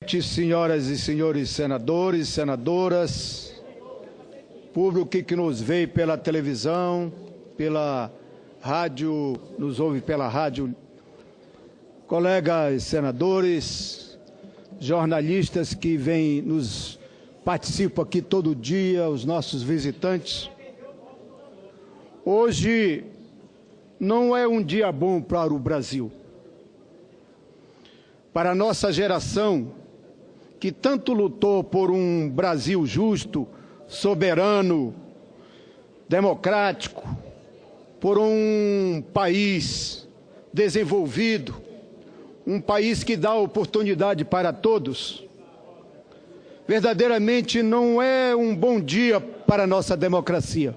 Senhoras e senhores senadores, senadoras, público que nos vê pela televisão, pela rádio, nos ouve pela rádio, colegas senadores, jornalistas que participam aqui todo dia, os nossos visitantes. Hoje não é um dia bom para o Brasil. Para a nossa geração, que tanto lutou por um Brasil justo, soberano, democrático, por um país desenvolvido, um país que dá oportunidade para todos, verdadeiramente não é um bom dia para a nossa democracia.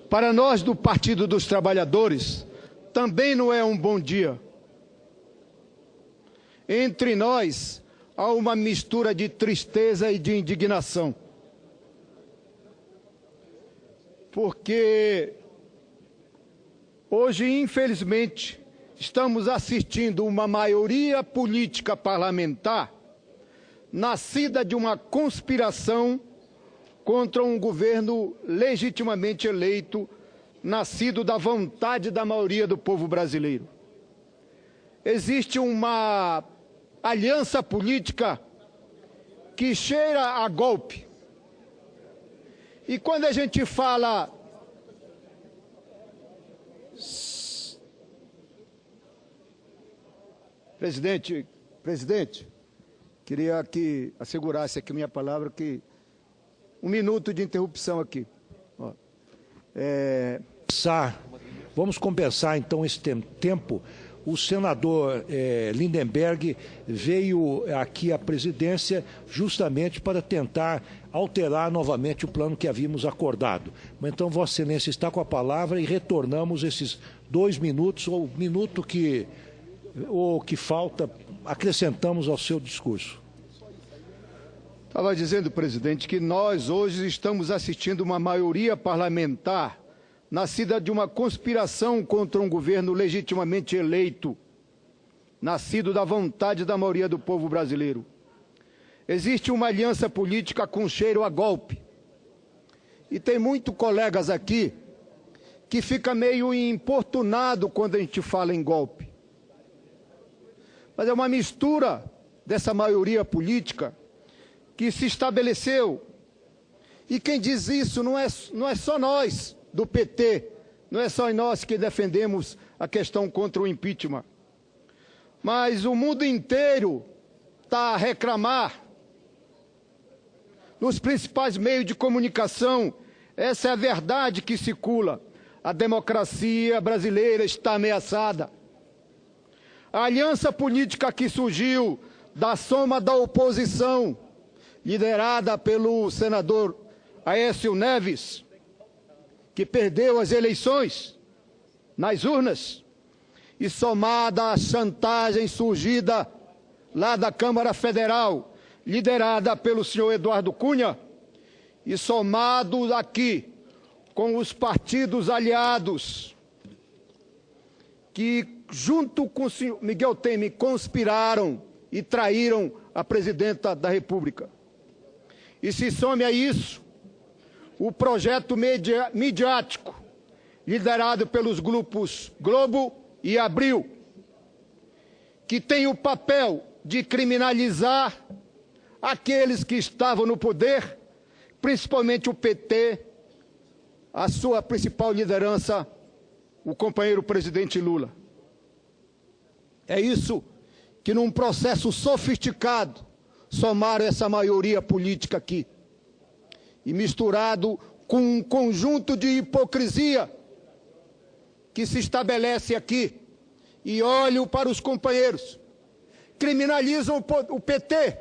Para nós do Partido dos Trabalhadores, também não é um bom dia. Entre nós, há uma mistura de tristeza e de indignação. Porque hoje, infelizmente, estamos assistindo uma maioria política parlamentar nascida de uma conspiração contra um governo legitimamente eleito, nascido da vontade da maioria do povo brasileiro. Existe uma aliança política que cheira a golpe. E quando a gente fala... Presidente, queria que assegurasse aqui minha palavra, que 1 minuto de interrupção aqui. Vamos compensar então esse tempo. O senador Lindenberg veio aqui à presidência justamente para tentar alterar novamente o plano que havíamos acordado. Então, Vossa Excelência está com a palavra e retornamos esses 2 minutos, ou o minuto que falta, acrescentamos ao seu discurso. Estava dizendo, presidente, que nós hoje estamos assistindo uma maioria parlamentar nascida de uma conspiração contra um governo legitimamente eleito, nascido da vontade da maioria do povo brasileiro. Existe uma aliança política com cheiro a golpe. E tem muitos colegas aqui que fica meio importunado quando a gente fala em golpe. Mas é uma mistura dessa maioria política que se estabeleceu. E quem diz isso não é só nós do PT, não é só nós que defendemos a questão contra o impeachment. Mas o mundo inteiro está a reclamar. Nos principais meios de comunicação, essa é a verdade que circula. A democracia brasileira está ameaçada. A aliança política que surgiu da soma da oposição, liderada pelo senador Aécio Neves, que perdeu as eleições nas urnas, e somada à chantagem surgida lá da Câmara Federal, liderada pelo senhor Eduardo Cunha, e somado aqui com os partidos aliados, que junto com o senhor Miguel Temer conspiraram e traíram a presidenta da República. E se some a isso o projeto midiático, liderado pelos grupos Globo e Abril, que tem o papel de criminalizar aqueles que estavam no poder, principalmente o PT, a sua principal liderança, o companheiro presidente Lula. É isso que, num processo sofisticado, somaram essa maioria política aqui. E misturado com um conjunto de hipocrisia que se estabelece aqui. E olho para os companheiros. Criminalizam o PT.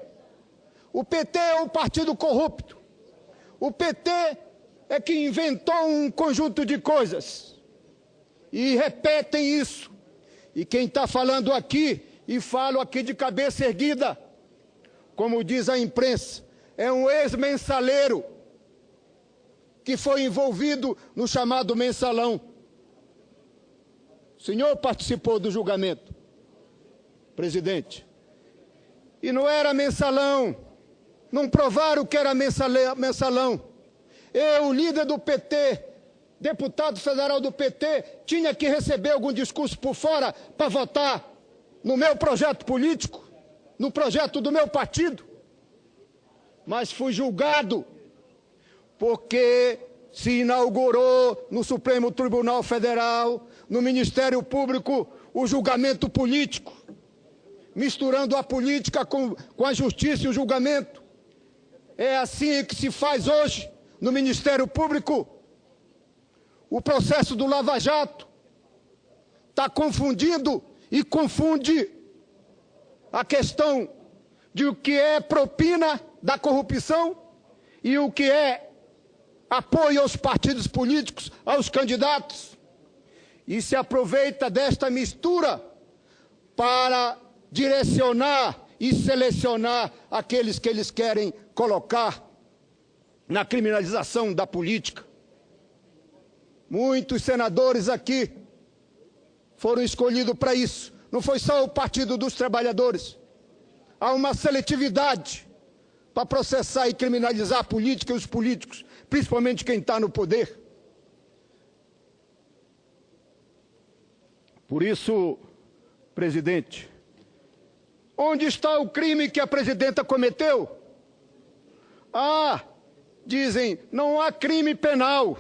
O PT é um partido corrupto. O PT é que inventou um conjunto de coisas. E repetem isso. E quem está falando aqui, e falo aqui de cabeça erguida, como diz a imprensa, é um ex-mensaleiro que foi envolvido no chamado mensalão. O senhor participou do julgamento. presidente. E não era mensalão, não provaram que era mensalão. Eu, líder do PT, deputado federal do PT, tinha que receber algum discurso por fora para votar no meu projeto político, no projeto do meu partido. Mas fui julgado porque se inaugurou no Supremo Tribunal Federal, no Ministério Público, o julgamento político, misturando a política com a justiça e o julgamento. É assim que se faz hoje no Ministério Público. O processo do Lava Jato está confundindo e confunde a questão de o que é propina da corrupção e o que é apoio aos partidos políticos, aos candidatos. E se aproveita desta mistura para direcionar e selecionar aqueles que eles querem colocar na criminalização da política. Muitos senadores aqui foram escolhidos para isso. Não foi só o Partido dos Trabalhadores. Há uma seletividade para processar e criminalizar a política e os políticos, principalmente quem está no poder. Por isso, presidente, onde está o crime que a presidenta cometeu? Dizem, não há crime penal,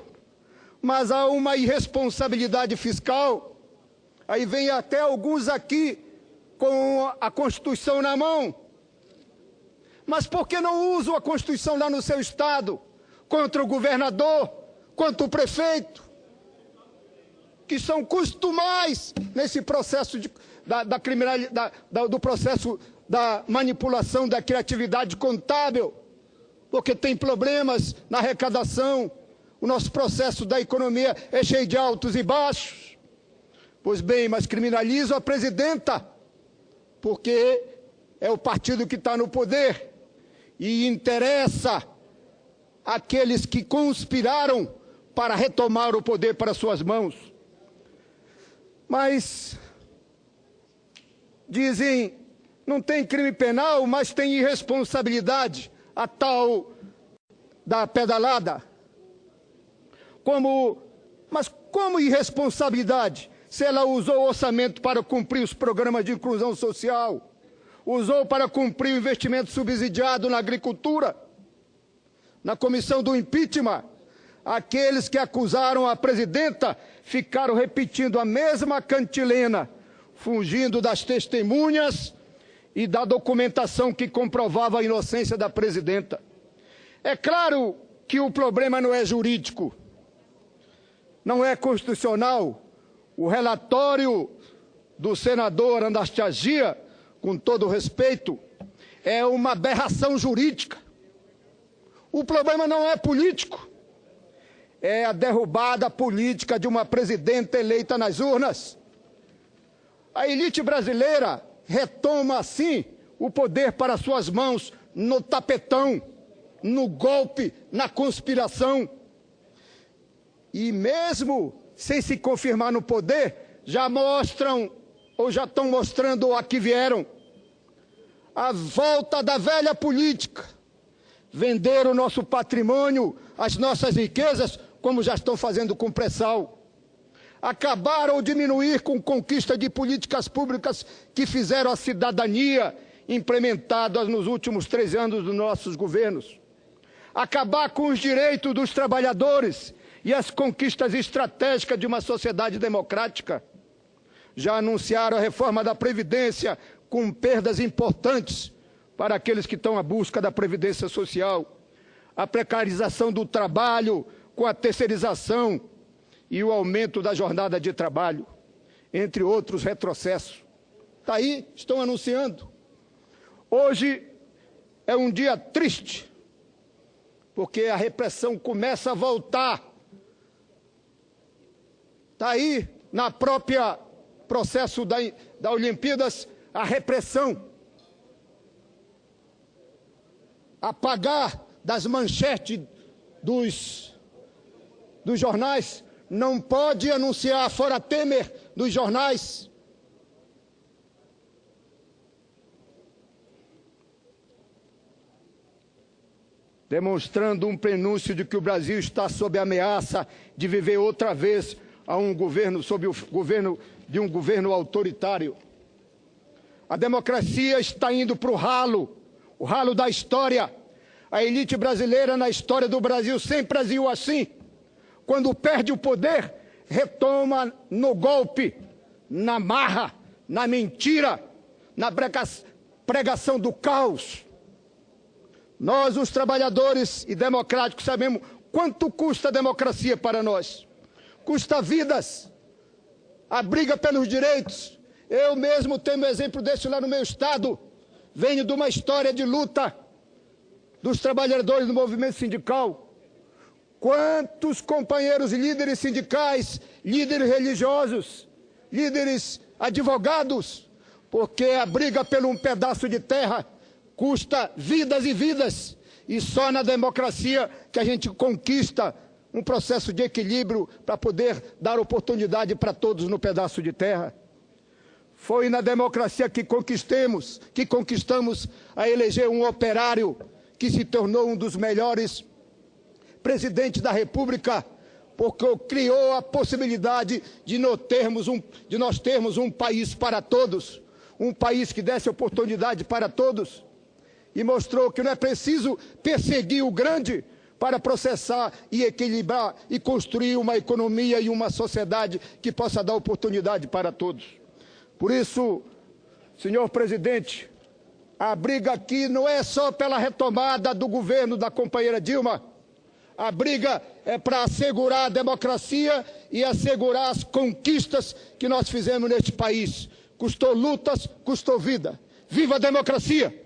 mas há uma irresponsabilidade fiscal. Aí vem até alguns aqui com a Constituição na mão. Mas por que não usam a Constituição lá no seu estado? Contra o governador, contra o prefeito, que são costumais nesse processo do processo da manipulação da criatividade contábil, porque tem problemas na arrecadação. O nosso processo da economia é cheio de altos e baixos. Pois bem, mas criminalizam a presidenta, porque é o partido que está no poder e interessa aqueles que conspiraram para retomar o poder para suas mãos. Mas dizem, não tem crime penal, mas tem irresponsabilidade, a tal da pedalada. Mas como irresponsabilidade? Se ela usou o orçamento para cumprir os programas de inclusão social, usou para cumprir o investimento subsidiado na agricultura. Na comissão do impeachment, aqueles que acusaram a presidenta ficaram repetindo a mesma cantilena, fugindo das testemunhas e da documentação que comprovava a inocência da presidenta. É claro que o problema não é jurídico, não é constitucional. O relatório do senador Anastasia, com todo respeito, é uma aberração jurídica. O problema não é político, é a derrubada política de uma presidenta eleita nas urnas. A elite brasileira retoma, assim, o poder para suas mãos no tapetão, no golpe, na conspiração. E mesmo sem se confirmar no poder, já mostram, ou já estão mostrando a que vieram. A volta da velha política. Vender o nosso patrimônio, as nossas riquezas, como já estão fazendo com o pré-sal. Acabar ou diminuir com conquista de políticas públicas que fizeram a cidadania implementadas nos últimos 3 anos dos nossos governos. Acabar com os direitos dos trabalhadores e as conquistas estratégicas de uma sociedade democrática. Já anunciaram a reforma da Previdência com perdas importantes para aqueles que estão à busca da Previdência Social. A precarização do trabalho com a terceirização e o aumento da jornada de trabalho, entre outros retrocessos. Está aí, estão anunciando. Hoje é um dia triste, porque a repressão começa a voltar. Está aí, na própria processo da Olimpíadas, a repressão. Apagar das manchetes dos jornais. Não pode anunciar fora Temer dos jornais. demonstrando um prenúncio de que o Brasil está sob a ameaça de viver outra vez sob o governo de um governo autoritário. A democracia está indo para o ralo da história. A elite brasileira na história do Brasil sempre agiu assim. Quando perde o poder, retoma no golpe, na marra, na mentira, na pregação do caos. Nós, os trabalhadores e democráticos, sabemos quanto custa a democracia para nós. Custa vidas, a briga pelos direitos. Eu mesmo tenho um exemplo desse lá no meu estado. Venho de uma história de luta dos trabalhadores do movimento sindical. Quantos companheiros e líderes sindicais, líderes religiosos, líderes advogados, porque a briga por um pedaço de terra custa vidas e vidas, e só na democracia que a gente conquista um processo de equilíbrio para poder dar oportunidade para todos no pedaço de terra. Foi na democracia que conquistamos a eleger um operário que se tornou um dos melhores presidentes da República, porque criou a possibilidade de nós termos um país para todos, um país que desse oportunidade para todos, e mostrou que não é preciso perseguir o grande para processar e equilibrar e construir uma economia e uma sociedade que possa dar oportunidade para todos. Por isso, senhor presidente, a briga aqui não é só pela retomada do governo da companheira Dilma. A briga é para assegurar a democracia e assegurar as conquistas que nós fizemos neste país. Custou lutas, custou vida. Viva a democracia!